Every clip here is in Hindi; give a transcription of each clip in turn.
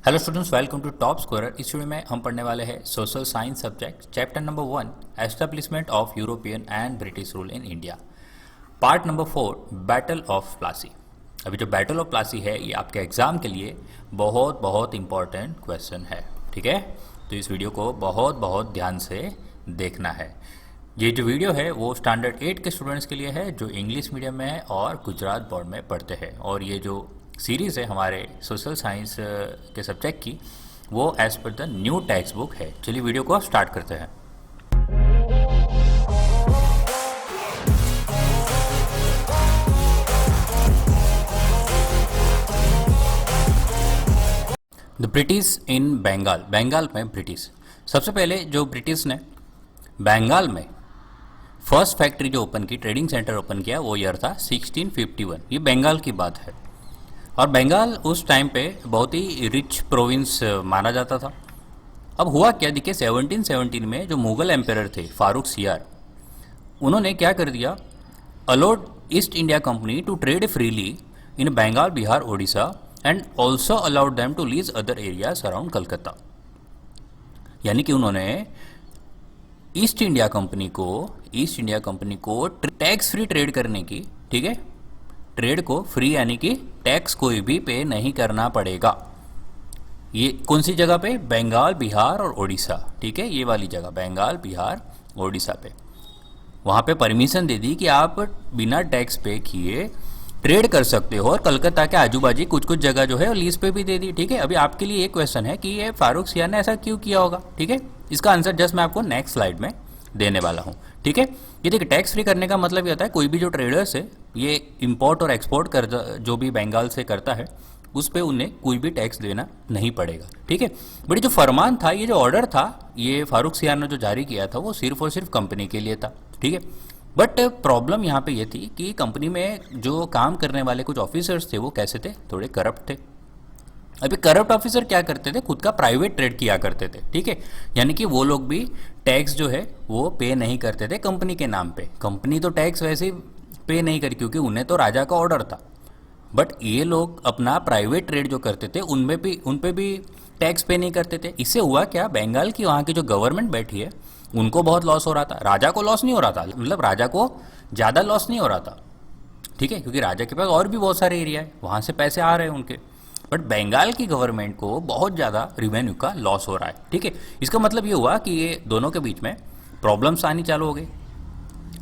Hello students, welcome to top scorer. इस वीडियो में हम पढ़ने वाले हैं social science subject chapter number 1 establishment of European and British rule in India, part number 4 battle of Plassey. अभी जो बैटल ऑफ प्लासी है ये आपके एग्जाम के लिए बहुत बहुत इंपॉर्टेंट क्वेश्चन है। ठीक है, तो इस वीडियो को बहुत ध्यान से देखना है। ये जो वीडियो है वो स्टैंडर्ड 8 के स्टूडेंट्स के लिए है जो इंग्लिश मीडियम में है और गुजरात बोर्ड में पढ़ते हैं। और ये जो सीरीज़ है हमारे सोशल साइंस के सब्जेक्ट की, वो as per the new text book है। चलिए वीडियो को स्टार्ट करते हैं। The British in Bengal, Bengal में ब्रिटिश। सबसे पहले जो ब्रिटिश ने बंगाल में फर्स्ट फैक्ट्री जो ओपन की, ट्रेडिंग सेंटर ओपन किया, वो ईयर था 1651। ये बंगाल की बात है। और बंगाल उस टाइम पे बहुत ही रिच प्रोविंस माना जाता था। अब हुआ क्या, देखिए 1717 में जो मुगल एम्पायर थे फारूक सियार, उन्होंने क्या कर दिया, allowed East India Company to trade freely in Bengal, Bihar, Odisha and also allowed them to lease other areas around Calcutta. यानी कि उन्होंने ईस्ट इंडिया कंपनी को टैक्स फ्री ट्रेड करने की, ठीक है, ट्रेड को फ्री यानी कि टैक्स कोई भी पे नहीं करना पड़ेगा। ये कौन सी जगह पे? बंगाल, बिहार और ओडिशा। ठीक है, ये वाली जगह बंगाल, बिहार, ओडिशा पे वहाँ पे परमिशन दे दी कि आप बिना टैक्स पे किए ट्रेड कर सकते हो। और कलकत्ता के आजू बाजू कुछ कुछ जगह जो है लीज पे भी दे दी। ठीक है, अभी आपके लिए एक क्वेश्चन है कि ये फारूक सियार ने ऐसा क्यों किया होगा। ठीक है, इसका आंसर जस्ट मैं आपको नेक्स्ट स्लाइड में देने वाला हूँ। ठीक है, ये देखिए टैक्स फ्री करने का मतलब ये होता है कोई भी जो ट्रेडर्स है ये इंपोर्ट और एक्सपोर्ट कर जो भी बंगाल से करता है उस पे उन्हें कोई भी टैक्स देना नहीं पड़ेगा। ठीक है, बट जो फरमान था, ये जो ऑर्डर था, ये फारूक सियार ने जो जारी किया था वो सिर्फ और सिर्फ कंपनी के लिए था। ठीक है, बट प्रॉब्लम यहाँ पे ये थी कि कंपनी में जो काम करने वाले कुछ ऑफिसर्स थे वो कैसे थे, थोड़े करप्ट थे। अभी करप्ट ऑफिसर क्या करते थे, खुद का प्राइवेट ट्रेड किया करते थे। ठीक है, यानी कि वो लोग भी टैक्स जो है वो पे नहीं करते थे कंपनी के नाम पे। कंपनी तो टैक्स वैसे ही पे नहीं करी क्योंकि उन्हें तो राजा का ऑर्डर था, बट ये लोग अपना प्राइवेट ट्रेड जो करते थे उन पे भी टैक्स पे नहीं करते थे। इससे हुआ क्या, बंगाल की वहाँ की जो गवर्नमेंट बैठी है उनको बहुत लॉस हो रहा था, राजा को लॉस नहीं हो रहा था, मतलब राजा को ज़्यादा लॉस नहीं हो रहा था। ठीक है, क्योंकि राजा के पास और भी बहुत सारे एरिया है, वहाँ से पैसे आ रहे हैं उनके, बट बंगाल की गवर्नमेंट को बहुत ज़्यादा रेवेन्यू का लॉस हो रहा है। ठीक है, इसका मतलब ये हुआ कि ये दोनों के बीच में प्रॉब्लम्स आनी चालू हो गई,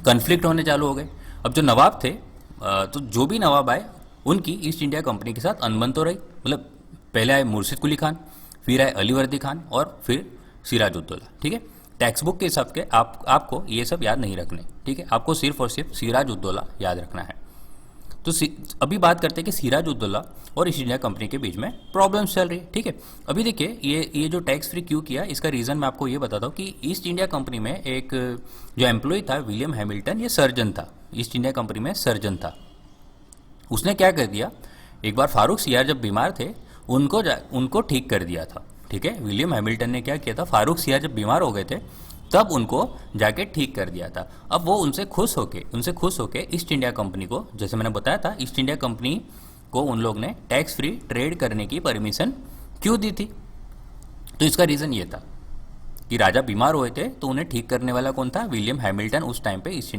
कन्फ्लिक्ट होने चालू हो गए। अब जो नवाब थे, तो जो भी नवाब आए उनकी ईस्ट इंडिया कंपनी के साथ अनबन तो रही। मतलब पहले आए मुर्शिद कुली खान, फिर आए अलीवर्दी खान और फिर सिराजुद्दौला। ठीक है, टेक्स्ट बुक के हिसाब के आपको ये सब याद नहीं रखने। ठीक है, आपको सिर्फ और सिर्फ सिराजुद्दौला याद रखना है। तो अभी बात करते हैं कि सिराजुद्दौला और ईस्ट इंडिया कंपनी के बीच में प्रॉब्लम्स चल रही है। ठीक है, अभी देखिए ये जो टैक्स फ्री क्यों किया, इसका रीज़न मैं आपको ये बताता हूँ कि ईस्ट इंडिया कंपनी में एक जो एम्प्लॉय था विलियम हैमिल्टन, ये सर्जन था, ईस्ट इंडिया कंपनी में सर्जन था। उसने क्या कर दिया, एक बार फारूक सियार जब बीमार थे उनको ठीक कर दिया था। ठीक है, विलियम हैमिल्टन ने क्या किया था, फारूक सियार जब बीमार हो गए थे तब उनको जाके ठीक कर दिया था। अब वो उनसे खुश होके ईस्ट इंडिया कंपनी को, जैसे मैंने बताया था, ईस्ट इंडिया कंपनी को उन लोग ने टैक्स फ्री ट्रेड करने की परमिशन क्यों दी थी। तो इसका रीज़न ये था कि राजा बीमार हुए थे तो उन्हें ठीक करने वाला कौन था, विलियम हैमिल्टन उस टाइम पे ईस्ट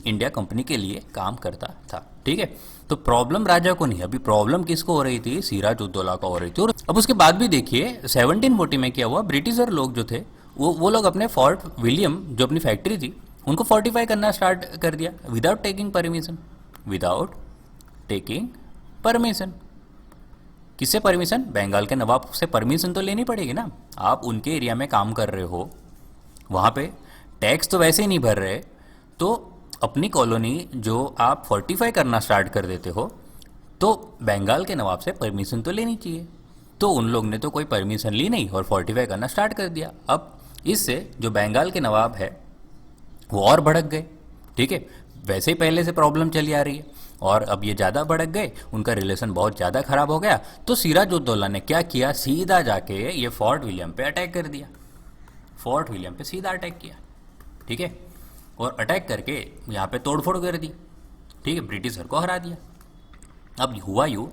इंडिया कंपनी के लिए काम करता था। ठीक है, तो प्रॉब्लम राजा को नहीं, अभी प्रॉब्लम किसको हो रही थी, सिराजुद्दौला को हो रही थी। और अब उसके बाद भी देखिए 1740 में क्या हुआ, ब्रिटिशर लोग जो थे वो लोग अपने फोर्ट विलियम जो अपनी फैक्ट्री थी उनको फोर्टिफाई करना स्टार्ट कर दिया विदाउट टेकिंग परमिशन। किससे परमिशन? बंगाल के नवाब से परमिशन तो लेनी पड़ेगी ना। आप उनके एरिया में काम कर रहे हो, वहाँ पे टैक्स तो वैसे ही नहीं भर रहे, तो अपनी कॉलोनी जो आप फोर्टिफाई करना स्टार्ट कर देते हो तो बंगाल के नवाब से परमिशन तो लेनी चाहिए। तो उन लोग ने तो कोई परमिशन ली नहीं और फोर्टिफाई करना स्टार्ट कर दिया। अब इससे जो बंगाल के नवाब है वो और भड़क गए। ठीक है, वैसे ही पहले से प्रॉब्लम चली आ रही है और अब ये ज़्यादा भड़क गए, उनका रिलेशन बहुत ज़्यादा खराब हो गया। तो सिराजुद्दौला ने क्या किया, सीधा जाके ये फोर्ट विलियम पे अटैक कर दिया, फोर्ट विलियम पे सीधा अटैक किया। ठीक है, और अटैक करके यहाँ पे तोड़फोड़ कर दी। ठीक है, ब्रिटिशर को हरा दिया। अब हुआ यूँ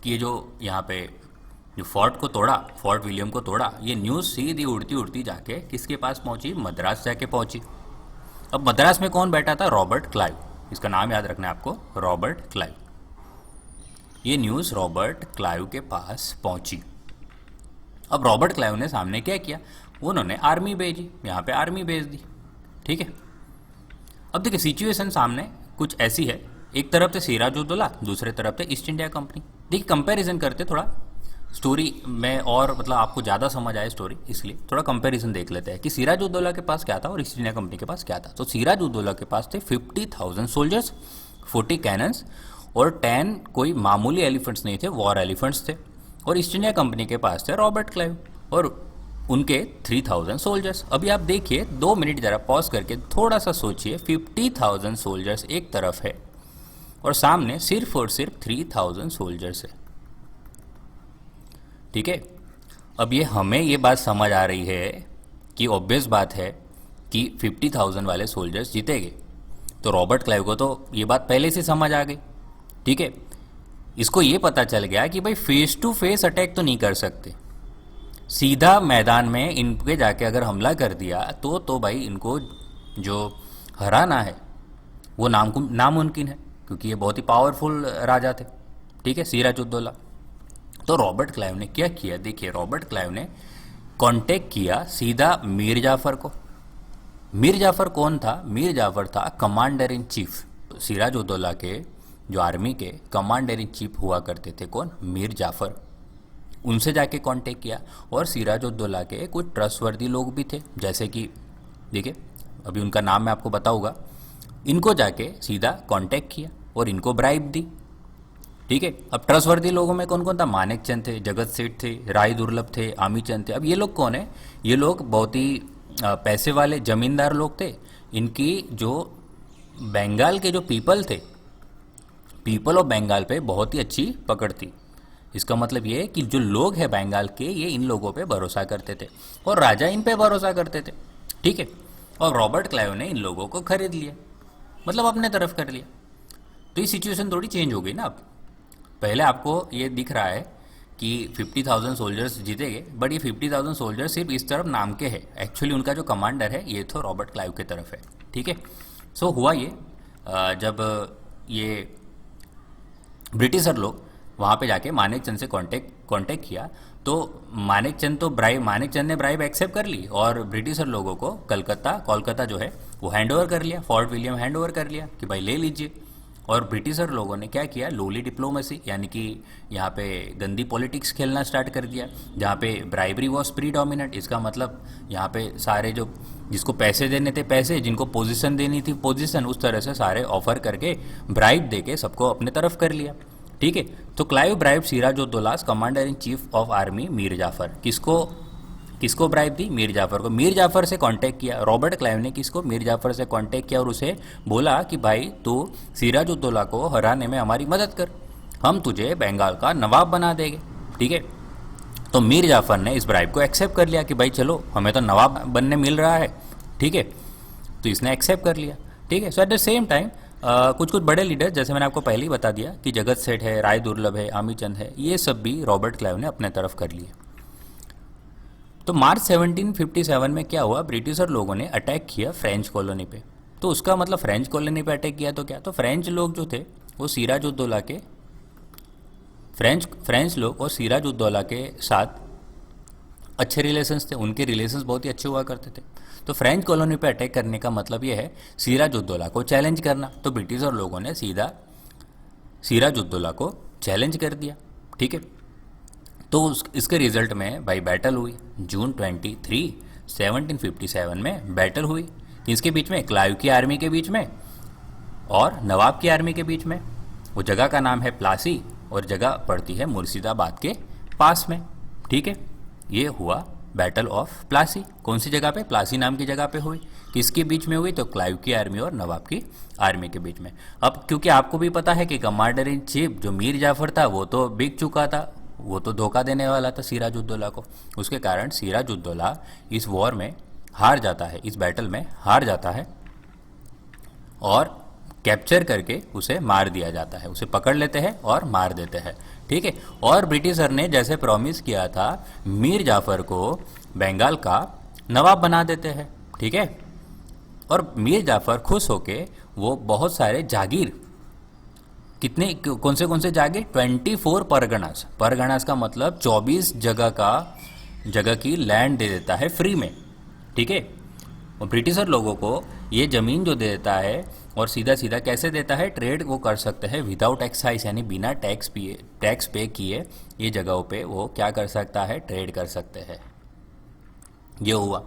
कि ये जो यहाँ पे जो फोर्ट को तोड़ा, फोर्ट विलियम को तोड़ा, ये न्यूज़ सीधी उड़ती उड़ती जाके किसके पास पहुंची? मद्रास जाके पहुंची। अब मद्रास में कौन बैठा था? Robert Clive. इसका नाम याद रखना है आपको, रॉबर्ट क्लाइव। ये न्यूज़ रॉबर्ट क्लाइव के पास पहुंची। अब रॉबर्ट क्लाइव ने सामने क्या किया? उन्होंने आर्मी भेजी, यहाँ पे आर्मी भेज दी। ठीक है, अब देखिए सिचुएशन सामने कुछ ऐसी है, एक तरफ से सिराजुद्दौला, दूसरे तरफ से ईस्ट इंडिया कंपनी। देखिए कंपैरिजन करते थोड़ा स्टोरी में, और मतलब आपको ज़्यादा समझ आए स्टोरी, इसलिए थोड़ा कंपैरिजन देख लेते हैं कि सिराजुद्दौला के पास क्या था और ईस्ट इंडिया कंपनी के पास क्या था। तो सिराजुद्दौला के पास थे 50,000 सोल्जर्स, 40 कैनन्स और 10 कोई मामूली एलिफेंट्स नहीं थे, वॉर एलिफेंट्स थे। और ईस्ट इंडिया कंपनी के पास थे रॉबर्ट क्लाइव और उनके 3,000 सोल्जर्स। अभी आप देखिए 2 मिनट जरा पॉज करके थोड़ा सा सोचिए, 50,000 सोल्जर्स एक तरफ है और सामने सिर्फ और सिर्फ 3,000 सोल्जर्स है। ठीक है, अब ये हमें ये बात समझ आ रही है कि ऑब्वियस बात है कि 50,000 वाले सोल्जर्स जीतेंगे। तो रॉबर्ट क्लाइव को तो ये बात पहले से समझ आ गई। ठीक है, इसको ये पता चल गया कि भाई फेस टू फेस अटैक तो नहीं कर सकते, सीधा मैदान में इनके जाके अगर हमला कर दिया तो भाई इनको जो हराना है वो नामुमकिन है, क्योंकि ये बहुत ही पावरफुल राजा थे। ठीक है, सिराजुद्दौला। तो रॉबर्ट क्लाइव ने क्या किया? देखिए रॉबर्ट क्लाइव ने कांटेक्ट किया सीधा मीर जाफर को। मीर जाफर कौन था? मीर जाफर था कमांडर इन चीफ। सिराजुद्दौला के जो आर्मी के कमांडर इन चीफ हुआ करते थे, कौन? मीर जाफर। उनसे जाके कांटेक्ट किया और सिराजुद्दौला के कुछ ट्रस्टवर्दी लोग भी थे, जैसे कि देखिए अभी उनका नाम मैं आपको बताऊंगा। इनको जाके सीधा कांटेक्ट किया और इनको ब्राइब दी। ठीक है, अब ट्रस्टवर्दी लोगों में कौन कौन था? मानेक चंद थे, जगत सेठ थे, राय दुर्लभ थे, आमी चंद थे। अब ये लोग कौन है? ये लोग बहुत ही पैसे वाले जमींदार लोग थे। इनकी जो बंगाल के जो पीपल थे, पीपल ऑफ बंगाल पे बहुत ही अच्छी पकड़ थी। इसका मतलब ये है कि जो लोग हैं बंगाल के, ये इन लोगों पे भरोसा करते थे और राजा इन पे भरोसा करते थे। ठीक है, और रॉबर्ट क्लाइव ने इन लोगों को खरीद लिया, मतलब अपने तरफ कर लिया। तो ये सिचुएशन थोड़ी चेंज हो गई ना। अब पहले आपको ये दिख रहा है कि 50,000 सोल्जर्स जीतेंगे, बट ये 50,000 सोल्जर्स सिर्फ इस तरफ नाम के हैं। एक्चुअली उनका जो कमांडर है ये तो रॉबर्ट क्लाइव की तरफ है। ठीक है, सो हुआ ये जब ये ब्रिटिशर लोग वहाँ पे जाके मानेक चंद से कांटेक्ट किया, तो मानेक चंद ने ब्राइब एक्सेप्ट कर ली और ब्रिटिशर लोगों को कोलकाता जो है वो हैंड ओवर कर लिया, फोर्ट विलियम हैंड ओवर कर लिया कि भाई ले लीजिए। और ब्रिटिशर लोगों ने क्या किया? लोली डिप्लोमेसी, यानी कि यहाँ पे गंदी पॉलिटिक्स खेलना स्टार्ट कर दिया, जहाँ पे ब्राइबरी वॉज प्रीडोमिनेंट। इसका मतलब यहाँ पे सारे जो जिसको पैसे देने थे पैसे, जिनको पोजीशन देनी थी पोजीशन, उस तरह से सारे ऑफर करके ब्राइब दे के सबको अपने तरफ कर लिया। ठीक है, तो Clive bribe Sirajuddaula commander in chief of army Mir Jafar. किसको ब्राइब दी? मीर जाफर को। मीर जाफर से कांटेक्ट किया रॉबर्ट क्लाइव ने। किसको? मीर जाफर से कांटेक्ट किया और उसे बोला कि भाई तू सिराजुद्दौला को हराने में हमारी मदद कर, हम तुझे बंगाल का नवाब बना देंगे। ठीक है, तो मीर जाफर ने इस ब्राइब को एक्सेप्ट कर लिया कि भाई चलो हमें तो नवाब बनने मिल रहा है। ठीक है, तो इसने एक्सेप्ट कर लिया। ठीक है, सो एट द सेम टाइम कुछ बड़े लीडर, जैसे मैंने आपको पहले ही बता दिया कि जगत सेठ है, राय दुर्लभ है, आमी चंद है, ये सब भी रॉबर्ट क्लाइव ने अपने तरफ कर लिए। तो मार्च 1757 में क्या हुआ? ब्रिटिशर लोगों ने अटैक किया फ्रेंच कॉलोनी पे। तो उसका मतलब फ्रेंच कॉलोनी पे अटैक किया तो क्या? तो फ्रेंच लोग जो थे वो सिराजुद्दौला के फ्रेंच लोग और सिराजुद्दौला के साथ अच्छे रिलेशंस थे, उनके रिलेशंस बहुत ही अच्छे हुआ करते थे। तो फ्रेंच कॉलोनी पे अटैक करने का मतलब ये है सिराजुद्दौला को चैलेंज करना। तो ब्रिटिशर लोगों ने सीधा सिराजुद्दौला को चैलेंज कर दिया। ठीक है, तो इसके रिजल्ट में भाई बैटल हुई जून 23, 1757 में बैटल हुई। किसके बीच में? क्लाइव की आर्मी के बीच में और नवाब की आर्मी के बीच में। वो जगह का नाम है प्लासी और जगह पड़ती है मुर्शिदाबाद के पास में। ठीक है, ये हुआ बैटल ऑफ प्लासी। कौन सी जगह पे? प्लासी नाम की जगह पे हुई। किसके बीच में हुई? तो क्लाइव की आर्मी और नवाब की आर्मी के बीच में। अब क्योंकि आपको भी पता है कि कमांडर इन चीफ जो मीर जाफर था वो तो बिक चुका था, वो तो धोखा देने वाला था सिराजुद्दौला को। उसके कारण सिराजुद्दौला इस वॉर में हार जाता है, इस बैटल में हार जाता है और कैप्चर करके उसे मार दिया जाता है, उसे पकड़ लेते हैं और मार देते हैं, ठीक है। और ब्रिटिशर ने जैसे प्रॉमिस किया था मीर जाफर को बंगाल का नवाब बना देते हैं, ठीक है। और मीर जाफर खुश होके वो बहुत सारे जागीर, कितने कौन से जागीर, 24 परगनास, परगनास का मतलब 24 जगह की लैंड दे देता है फ्री में, ठीक है। और ब्रिटिशर लोगों को ये ज़मीन जो दे देता है, और सीधा सीधा कैसे देता है, ट्रेड वो कर सकते हैं विदाउट एक्साइज, यानी बिना टैक्स पे किए ये जगहों पे वो क्या कर सकता है, ट्रेड कर सकते हैं। ये हुआ।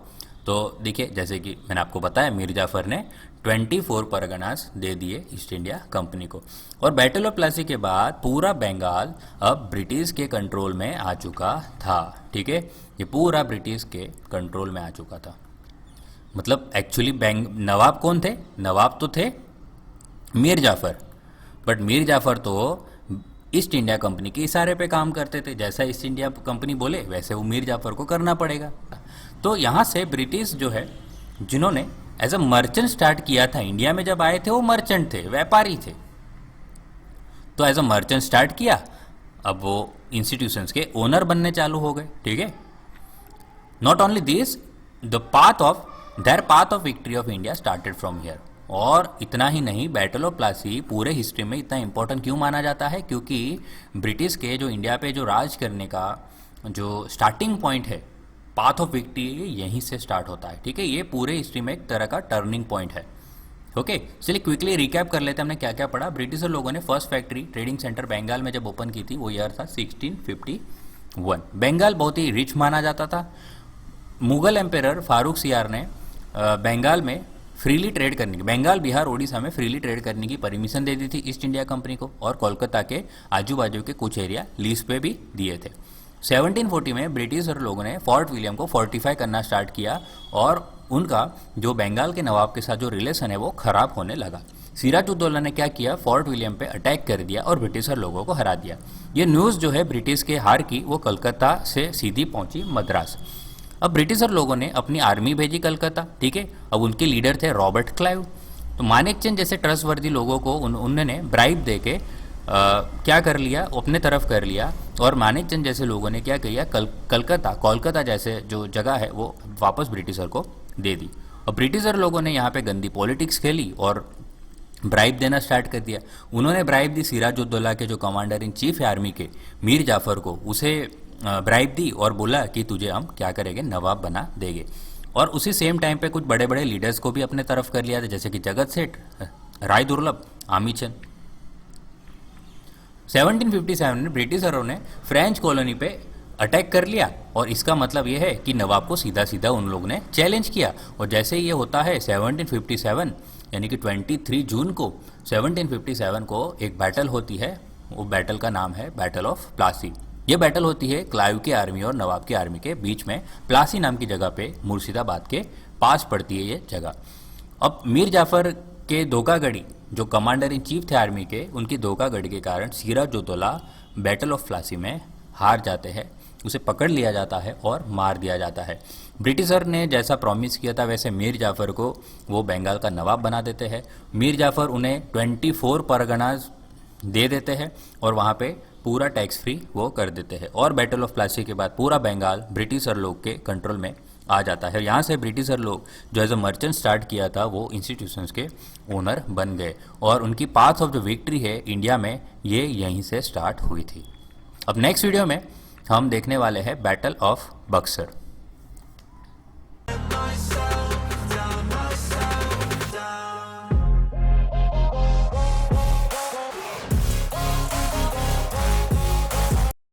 तो देखिए जैसे कि मैंने आपको बताया मीर जाफर ने 24 परगनास दे दिए ईस्ट इंडिया कंपनी को। और बैटल ऑफ प्लासी के बाद पूरा बंगाल अब ब्रिटिश के कंट्रोल में आ चुका था, ठीक है। ये पूरा ब्रिटिश के कंट्रोल में आ चुका था। मतलब एक्चुअली नवाब कौन थे, नवाब तो थे मीर जाफर, बट मीर जाफर तो ईस्ट इंडिया कंपनी के इशारे पे काम करते थे, जैसा ईस्ट इंडिया कंपनी बोले वैसे वो मीर जाफर को करना पड़ेगा। तो यहाँ से ब्रिटिश जो है, जिन्होंने एज अ मर्चेंट स्टार्ट किया था, इंडिया में जब आए थे वो मर्चेंट थे, व्यापारी थे, तो एज अ मर्चेंट स्टार्ट किया, अब वो इंस्टीट्यूशंस के ओनर बनने चालू हो गए, ठीक है। Not only this, there path of victory of India started from here. और इतना ही नहीं, बैटल ऑफ प्लासी पूरे हिस्ट्री में इतना इंपॉर्टेंट क्यों माना जाता है, क्योंकि ब्रिटिश के जो इंडिया पे जो राज करने का जो स्टार्टिंग पॉइंट है, पाथ ऑफ विक्ट्री, यहीं से स्टार्ट होता है, ठीक है। ये पूरे हिस्ट्री में एक तरह का टर्निंग पॉइंट है, ओके। चलिए क्विकली रिकैप कर लेते हैं हमने क्या क्या पढ़ा। ब्रिटिशर लोगों ने first factory trading centre Bengal में जब ओपन की थी, वो ईयर था 1651। बंगाल बहुत ही रिच माना जाता था। मुगल एम्पेरर फारूक सियार ने बंगाल में फ्रीली ट्रेड करने की, बंगाल, बिहार, उड़ीसा में फ्रीली ट्रेड करने की परमिशन दे दी थी ईस्ट इंडिया कंपनी को, और कोलकाता के आजू बाजू के कुछ एरिया लीज पे भी दिए थे। 1740 में ब्रिटिशर लोगों ने फोर्ट विलियम को फोर्टिफाई करना स्टार्ट किया, और उनका जो बंगाल के नवाब के साथ जो रिलेशन है वो खराब होने लगा। सिराजुद्दौला ने क्या किया, फोर्ट विलियम पे अटैक कर दिया और ब्रिटिशर लोगों को हरा दिया। ये न्यूज़ जो है ब्रिटिश के हार की, वो कलकत्ता से सीधी पहुंची मद्रास। अब ब्रिटिशर लोगों ने अपनी आर्मी भेजी कलकत्ता, ठीक है। अब उनके लीडर थे रॉबर्ट क्लाइव। तो मानेकचंद जैसे ट्रस्टवर्दी लोगों को उन्होंने ब्राइब दे के क्या कर लिया, अपने तरफ कर लिया, और मानेकचंद जैसे लोगों ने क्या किया, कोलकाता जैसे जो जगह है वो वापस ब्रिटिशर को दे दी। और ब्रिटिशर लोगों ने यहाँ पे गंदी पॉलिटिक्स खेली और ब्राइब देना स्टार्ट कर दिया। उन्होंने ब्राइब दी सिराजुद्दौला के जो कमांडर इन चीफ है आर्मी के, मीर जाफर को, उसे ब्राइब दी और बोला कि तुझे हम क्या करेंगे, नवाब बना देंगे। और उसी सेम टाइम पे कुछ बड़े बड़े लीडर्स को भी अपने तरफ कर लिया था, जैसे कि जगत सेठ, राय दुर्लभ, आमीचंद। 1757 में ब्रिटिशरों ने फ्रेंच कॉलोनी पे अटैक कर लिया, और इसका मतलब यह है कि नवाब को सीधा सीधा उन लोगों ने चैलेंज किया। और जैसे ये होता है 1757 यानी कि 23 जून को 1757 को एक बैटल होती है, वो बैटल का नाम है बैटल ऑफ प्लासी। ये बैटल होती है क्लाइव की आर्मी और नवाब की आर्मी के बीच में, प्लासी नाम की जगह पे, मुर्शिदाबाद के पास पड़ती है ये जगह। अब मीर जाफर के धोखागड़ी, जो कमांडर इन चीफ थे आर्मी के, उनकी धोखागड़ी के कारण सिराजुद्दौला बैटल ऑफ प्लासी में हार जाते हैं, उसे पकड़ लिया जाता है और मार दिया जाता है। ब्रिटिशर ने जैसा प्रॉमिस किया था वैसे मीर जाफर को वो बंगाल का नवाब बना देते हैं। मीर जाफर उन्हें 24 परगनाज दे देते हैं और वहाँ पे पूरा टैक्स फ्री वो कर देते हैं। और बैटल ऑफ प्लासी के बाद पूरा बंगाल ब्रिटिशर लोग के कंट्रोल में आ जाता है। यहाँ से ब्रिटिशर लोग जो एज अ मर्चेंट स्टार्ट किया था वो इंस्टीट्यूशंस के ओनर बन गए, और उनकी पाथ ऑफ जो विक्ट्री है इंडिया में, ये यहीं से स्टार्ट हुई थी। अब नेक्स्ट वीडियो में हम देखने वाले हैं बैटल ऑफ बक्सर।